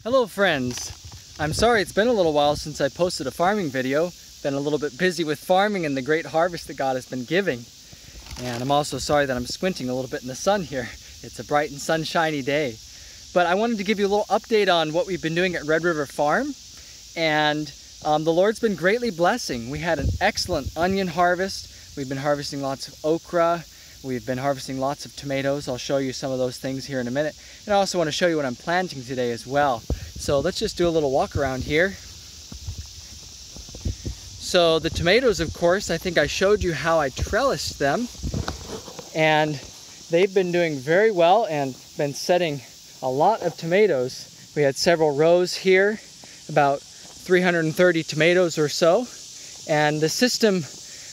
Hello friends! I'm sorry it's been a little while since I posted a farming video. Been a little bit busy with farming and the great harvest that God has been giving. And I'm also sorry that I'm squinting a little bit in the sun here. It's a bright and sunshiny day. But I wanted to give you a little update on what we've been doing at Red River Farm. And the Lord's been greatly blessing. We had an excellent onion harvest. We've been harvesting lots of okra. We've been harvesting lots of tomatoes. I'll show you some of those things here in a minute. And I also want to show you what I'm planting today as well. So let's just do a little walk around here. So the tomatoes, of course, I think I showed you how I trellised them. And they've been doing very well and been setting a lot of tomatoes. We had several rows here, about 330 tomatoes or so. And the system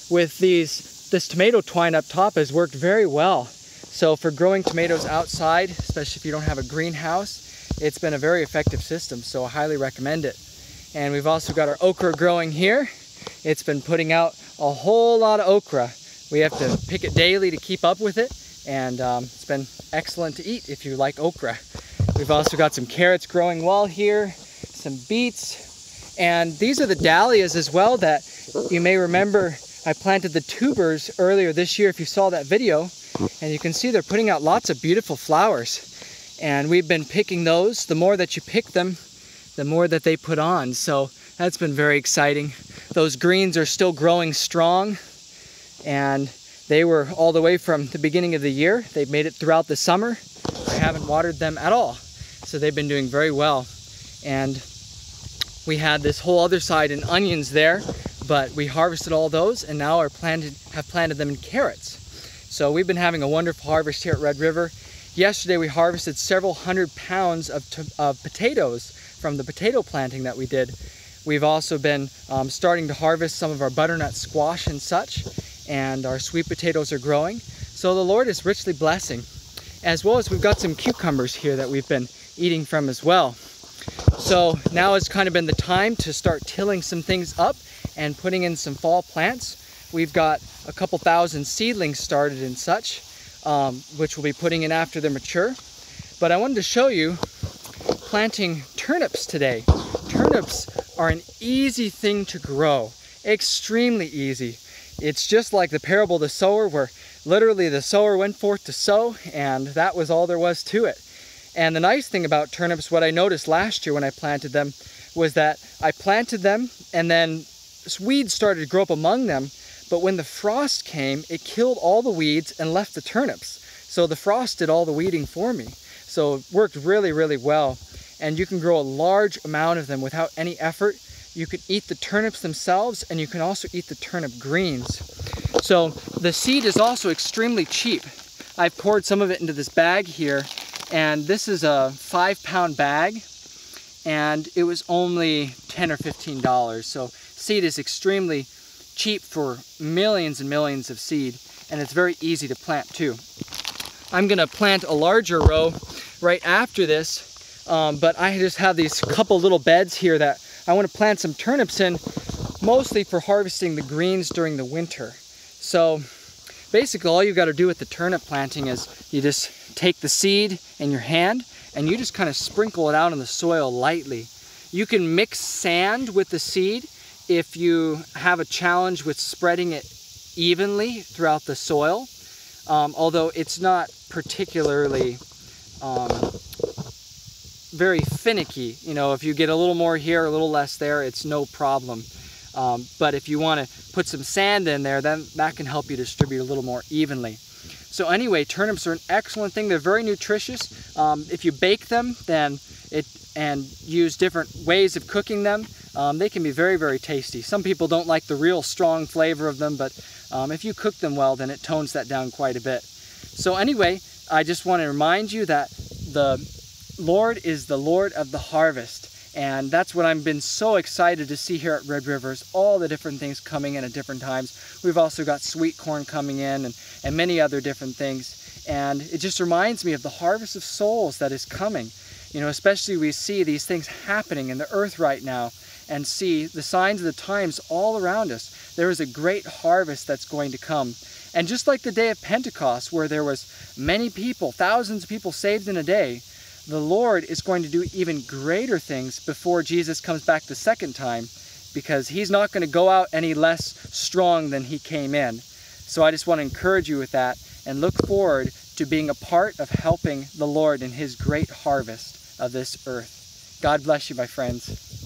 with this tomato twine up top has worked very well. So for growing tomatoes outside, especially if you don't have a greenhouse, it's been a very effective system, so I highly recommend it. And we've also got our okra growing here. It's been putting out a whole lot of okra. We have to pick it daily to keep up with it, and it's been excellent to eat if you like okra. We've also got some carrots growing well here, some beets, and these are the dahlias as well that you may remember I planted the tubers earlier this year if you saw that video, and you can see they're putting out lots of beautiful flowers. And we've been picking those. The more that you pick them, the more that they put on. So that's been very exciting. Those greens are still growing strong, and they were all the way from the beginning of the year. They've made it throughout the summer. I haven't watered them at all. So they've been doing very well. And we had this whole other side in onions there, but we harvested all those and now have planted them in carrots. So we've been having a wonderful harvest here at Red River. Yesterday we harvested several hundred pounds of potatoes from the potato planting that we did. We've also been starting to harvest some of our butternut squash and such, and our sweet potatoes are growing. So the Lord is richly blessing, as well as we've got some cucumbers here that we've been eating from as well. So now has kind of been the time to start tilling some things up and putting in some fall plants. We've got a couple thousand seedlings started and such, which we'll be putting in after they're mature. But I wanted to show you planting turnips today. Turnips are an easy thing to grow, extremely easy. It's just like the parable of the sower, where literally the sower went forth to sow, and that was all there was to it. And the nice thing about turnips, what I noticed last year when I planted them, was that I planted them and then weeds started to grow up among them. But when the frost came, it killed all the weeds and left the turnips. So the frost did all the weeding for me. So it worked really, really well. And you can grow a large amount of them without any effort. You can eat the turnips themselves, and you can also eat the turnip greens. So the seed is also extremely cheap. I've poured some of it into this bag here, and this is a 5-pound bag, and it was only $10 or $15. So seed is extremely cheap for millions and millions of seed, and it's very easy to plant too. I'm gonna plant a larger row right after this, but I just have these couple little beds here that I want to plant some turnips in, mostly for harvesting the greens during the winter. So basically all you've got to do with the turnip planting is you just take the seed in your hand and you just kind of sprinkle it out in the soil lightly. You can mix sand with the seed if you have a challenge with spreading it evenly throughout the soil, although it's not particularly very finicky. You know, if you get a little more here, a little less there, it's no problem. But if you want to put some sand in there, then that can help you distribute a little more evenly. So anyway, turnips are an excellent thing. They're very nutritious. If you bake them and use different ways of cooking them, they can be very, very tasty. Some people don't like the real strong flavor of them, but if you cook them well, then it tones that down quite a bit. So anyway, I just want to remind you that the Lord is the Lord of the harvest. And that's what I've been so excited to see here at Red River, is all the different things coming in at different times. We've also got sweet corn coming in and many other different things. And it just reminds me of the harvest of souls that is coming. You know, especially we see these things happening in the earth right now and see the signs of the times all around us. There is a great harvest that's going to come. And just like the day of Pentecost, where there was many people, thousands of people saved in a day, the Lord is going to do even greater things before Jesus comes back the second time, because he's not going to go out any less strong than he came in. So I just want to encourage you with that and look forward to being a part of helping the Lord in his great harvest of this earth. God bless you, my friends.